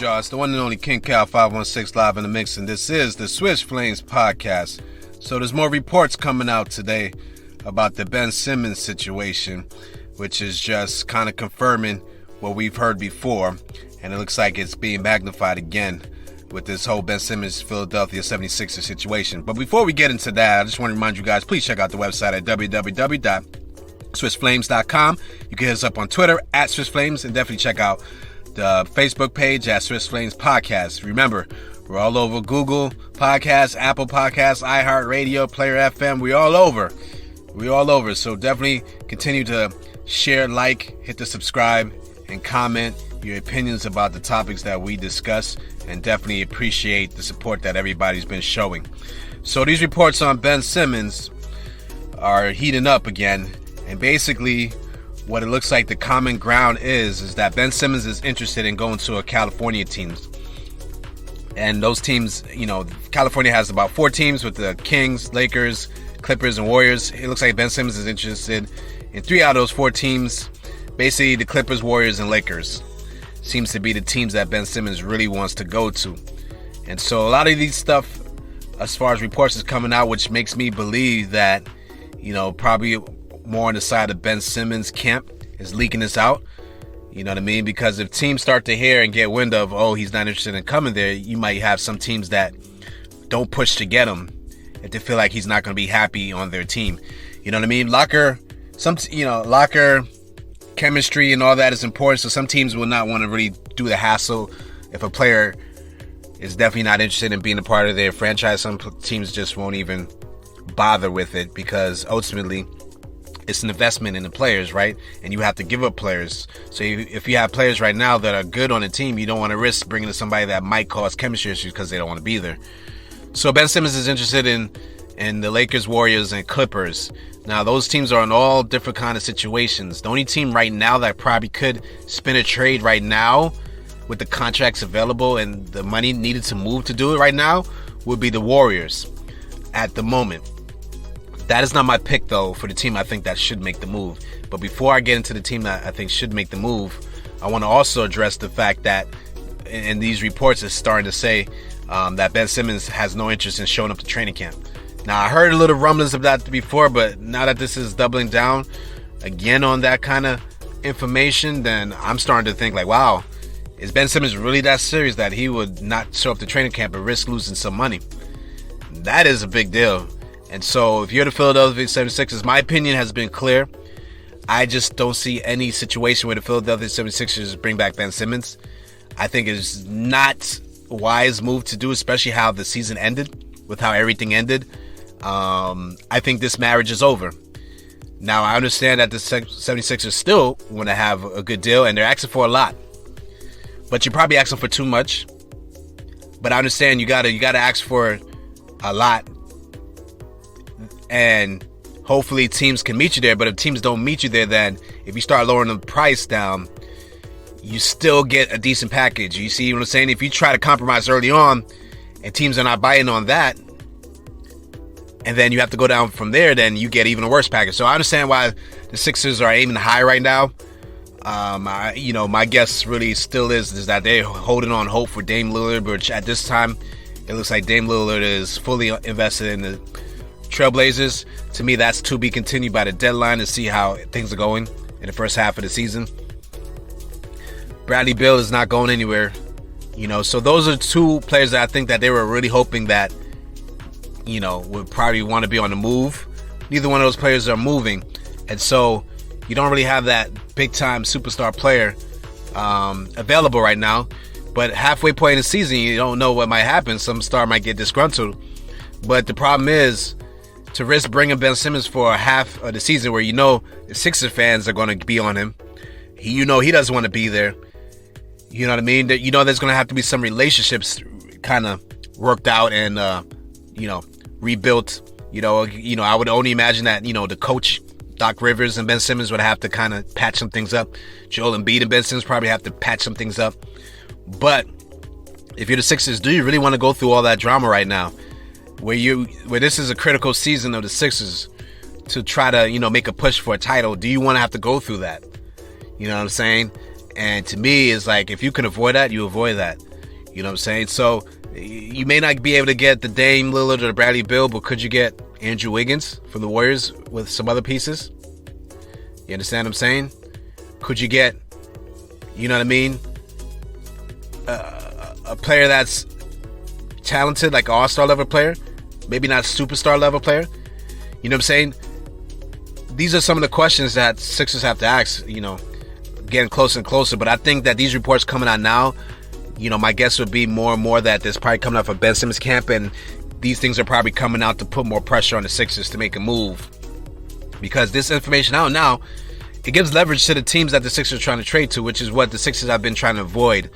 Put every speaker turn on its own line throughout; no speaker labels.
y'all? It's the one and only King Cal 516 live in the mix, and this is the Swiss Flames podcast. So there's more reports coming out today about the Ben Simmons situation, which is just kind of confirming what we've heard before, and it looks like it's being magnified again with this whole Ben Simmons Philadelphia 76ers situation. But before we get into that, I just want to remind you guys, please check out the website at www.swissflames.com. You can hit us up on Twitter at Swiss Flames, and definitely check out the Facebook page at Swiss Flames Podcast. Remember, we're all over Google Podcasts, Apple Podcasts, iHeartRadio, Player FM. We're all over. So definitely continue to share, like, hit the subscribe, and comment your opinions about the topics that we discuss, and definitely appreciate the support that everybody's been showing. So these reports on Ben Simmons are heating up again, and basically what it looks like the common ground is that Ben Simmons is interested in going to a California team. And those teams, California has about 4 teams with the Kings, Lakers, Clippers, and Warriors. It looks like Ben Simmons is interested in 3 out of those 4 teams. Basically, the Clippers, Warriors, and Lakers seems to be the teams that Ben Simmons really wants to go to. And so a lot of these stuff, as far as reports, is coming out, which makes me believe that, probably more on the side of Ben Simmons' camp is leaking this out. You know what I mean? Because if teams start to hear and get wind of, he's not interested in coming there, you might have some teams that don't push to get him if they feel like he's not going to be happy on their team. You know what I mean? Locker chemistry and all that is important. So some teams will not want to really do the hassle if a player is definitely not interested in being a part of their franchise. Some teams just won't even bother with it because ultimately it's an investment in the players, right? And you have to give up players. So if you have players right now that are good on the team, you don't want to risk bringing in somebody that might cause chemistry issues because they don't want to be there. So Ben Simmons is interested in the Lakers, Warriors, and Clippers. Now, those teams are in all different kind of situations. The only team right now that probably could spin a trade right now with the contracts available and the money needed to move to do it right now would be the Warriors at the moment. That is not my pick, though, for the team I think that should make the move. But before I get into the team that I think should make the move, I want to also address the fact that in these reports it's starting to say that Ben Simmons has no interest in showing up to training camp. Now, I heard a little rumblings of that before, but now that this is doubling down again on that kind of information, then I'm starting to think like, wow, is Ben Simmons really that serious that he would not show up to training camp and risk losing some money? That is a big deal. And so if you're the Philadelphia 76ers, my opinion has been clear. I just don't see any situation where the Philadelphia 76ers bring back Ben Simmons. I think it's not a wise move to do, especially how the season ended, with how everything ended. I think this marriage is over. Now, I understand that the 76ers still want to have a good deal, and they're asking for a lot. But you're probably asking for too much. But I understand you gotta ask for a lot. And hopefully teams can meet you there. But if teams don't meet you there, then if you start lowering the price down, you still get a decent package. You see what I'm saying? If you try to compromise early on and teams are not biting on that, and then you have to go down from there, then you get even a worse package. So I understand why the Sixers are aiming high right now. My guess really still is that they're holding on hope for Dame Lillard, which at this time, it looks like Dame Lillard is fully invested in the Trailblazers. To me, that's to be continued by the deadline to see how things are going in the first half of the season. Bradley Beal is not going anywhere. So those are 2 players that I think that they were really hoping that, would probably want to be on the move. Neither one of those players are moving. And so you don't really have that big-time superstar player available right now. But halfway point in the season, you don't know what might happen. Some star might get disgruntled. But the problem is, to risk bringing Ben Simmons for a half of the season where the Sixers fans are going to be on him, he doesn't want to be there. You know what I mean? There's going to have to be some relationships kind of worked out and, rebuilt. I would only imagine that, the coach, Doc Rivers, and Ben Simmons would have to kind of patch some things up. Joel Embiid and Ben Simmons probably have to patch some things up. But if you're the Sixers, do you really want to go through all that drama right now? Where this is a critical season of the Sixers to try to, make a push for a title. Do you want to have to go through that? You know what I'm saying? And to me, it's like, if you can avoid that, you avoid that. You know what I'm saying? So you may not be able to get the Dame Lillard or the Bradley Beal, but could you get Andrew Wiggins from the Warriors with some other pieces? You understand what I'm saying? Could you get, you know what I mean, a player that's talented, like an all-star level player, maybe not superstar level player? You know what I'm saying? These are some of the questions that Sixers have to ask, you know, getting closer and closer. But I think that these reports coming out now, you know, my guess would be more and more that there's probably coming out from Ben Simmons' camp, and these things are probably coming out to put more pressure on the Sixers to make a move. Because this information out now, it gives leverage to the teams that the Sixers are trying to trade to, which is what the Sixers have been trying to avoid.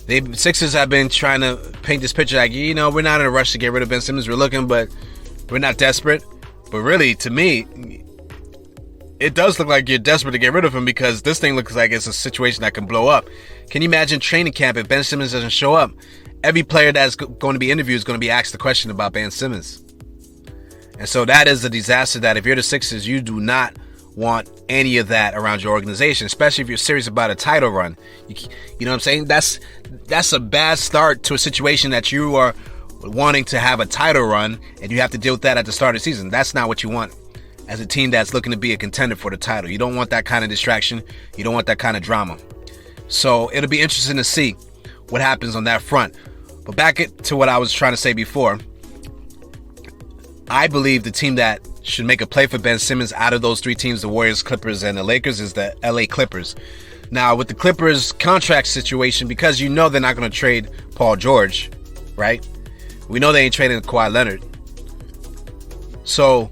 The Sixers have been trying to paint this picture like, you know, we're not in a rush to get rid of Ben Simmons. We're looking, but we're not desperate. But really, to me, it does look like you're desperate to get rid of him, because this thing looks like it's a situation that can blow up. Can you imagine training camp if Ben Simmons doesn't show up? Every player that's going to be interviewed is going to be asked the question about Ben Simmons. And so that is a disaster that if you're the Sixers, you do not want any of that around your organization, especially if you're serious about a title run. You know what I'm saying? That's a bad start to a situation that you are wanting to have a title run, and you have to deal with that at the start of the season. That's not what you want as a team that's looking to be a contender for the title. You don't want that kind of distraction. You don't want that kind of drama. So it'll be interesting to see what happens on that front. But back to what I was trying to say before, I believe the team that should make a play for Ben Simmons out of those three teams, the Warriors, Clippers, and the Lakers, is the LA Clippers. Now, with the Clippers contract situation, because you know they're not going to trade Paul George, right? We know they ain't trading Kawhi Leonard. So,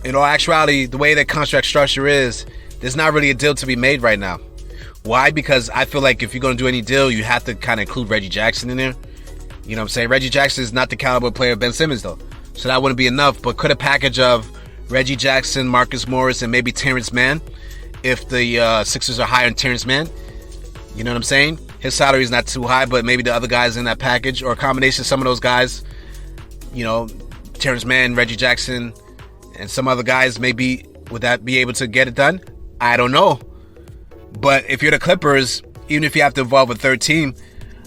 in all actuality, the way their contract structure is, there's not really a deal to be made right now. Why? Because I feel like if you're going to do any deal, you have to kind of include Reggie Jackson in there. You know what I'm saying? Reggie Jackson is not the caliber player of Ben Simmons, though. So that wouldn't be enough. But could a package of Reggie Jackson, Marcus Morris, and maybe Terrence Mann, if the Sixers are higher on Terrence Mann, you know what I'm saying? His salary is not too high, but maybe the other guys in that package, or a combination of some of those guys, you know, Terrence Mann, Reggie Jackson, and some other guys, maybe would that be able to get it done? I don't know. But if you're the Clippers, even if you have to involve a third team,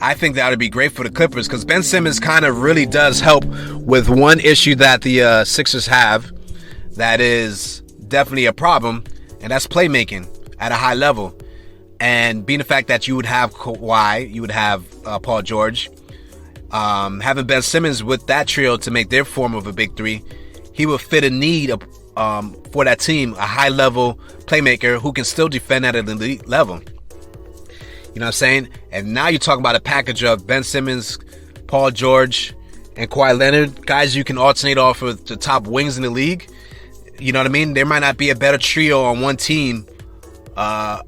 I think that would be great for the Clippers, because Ben Simmons kind of really does help with one issue that the Sixers have that is definitely a problem, and that's playmaking at a high level. And being the fact that you would have Kawhi, you would have Paul George, having Ben Simmons with that trio to make their form of a big three, he would fit a need for that team, a high-level playmaker who can still defend at an elite level. You know what I'm saying? And now you're talking about a package of Ben Simmons, Paul George, and Kawhi Leonard, guys you can alternate off of the top wings in the league. You know what I mean? There might not be a better trio on one team, you know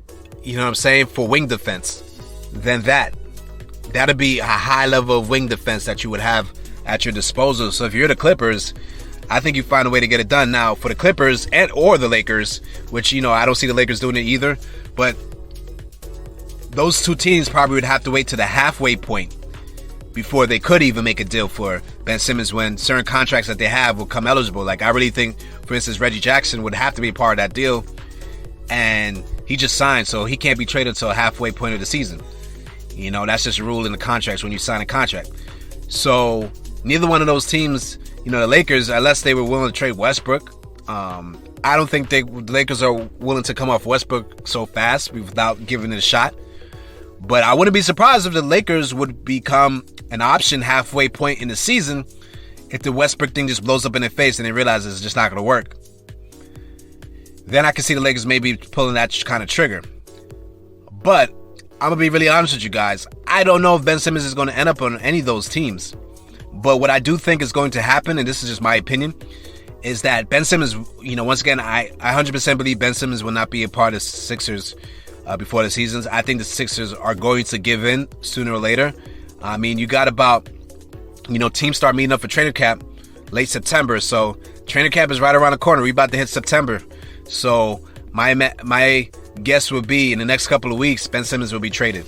what I'm saying, for wing defense than that. That'd be a high level of wing defense that you would have at your disposal. So if you're the Clippers, I think you find a way to get it done. Now, for the Clippers or the Lakers, which, you know, I don't see the Lakers doing it either, but those two teams probably would have to wait to the halfway point before they could even make a deal for Ben Simmons, when certain contracts that they have will come eligible. Like, I really think, for instance, Reggie Jackson would have to be a part of that deal, and he just signed, so he can't be traded until a halfway point of the season. You know, that's just a rule in the contracts when you sign a contract. So neither one of those teams, you know, the Lakers, unless they were willing to trade Westbrook, I don't think the Lakers are willing to come off Westbrook so fast without giving it a shot. But I wouldn't be surprised if the Lakers would become an option halfway point in the season if the Westbrook thing just blows up in their face and they realize it's just not going to work. Then I can see the Lakers maybe pulling that kind of trigger. But I'm going to be really honest with you guys. I don't know if Ben Simmons is going to end up on any of those teams. But what I do think is going to happen, and this is just my opinion, is that Ben Simmons, you know, once again, I 100% believe Ben Simmons will not be a part of the Sixers before the seasons. I think the Sixers are going to give in sooner or later. I mean, you got about, you know, teams start meeting up for training camp late September. So training camp is right around the corner. We're about to hit September. So my guess would be in the next couple of weeks, Ben Simmons will be traded.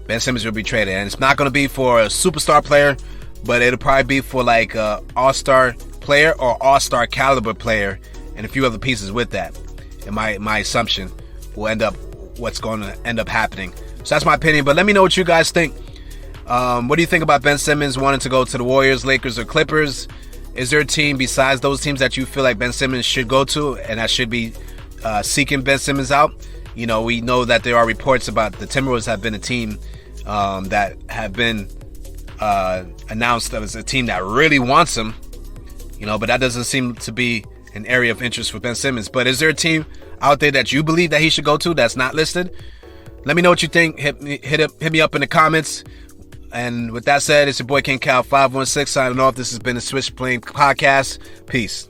Ben Simmons will be traded. And it's not going to be for a superstar player, but it'll probably be for like a all-star player or all-star caliber player and a few other pieces with that. And my assumption will end up what's going to end up happening. So that's my opinion. But let me know what you guys think. What do you think about Ben Simmons wanting to go to the Warriors, Lakers, or Clippers? Is there a team besides those teams that you feel like Ben Simmons should go to and that should be seeking Ben Simmons out? You know, we know that there are reports about the Timberwolves have been a team that have been announced as a team that really wants him. You know, but that doesn't seem to be an area of interest for Ben Simmons. But is there a team out there that you believe that he should go to that's not listed? Let me know what you think. Hit me up in the comments. And with that said, it's your boy King Cal 516 signing off. This has been the Switch Plane Podcast. Peace.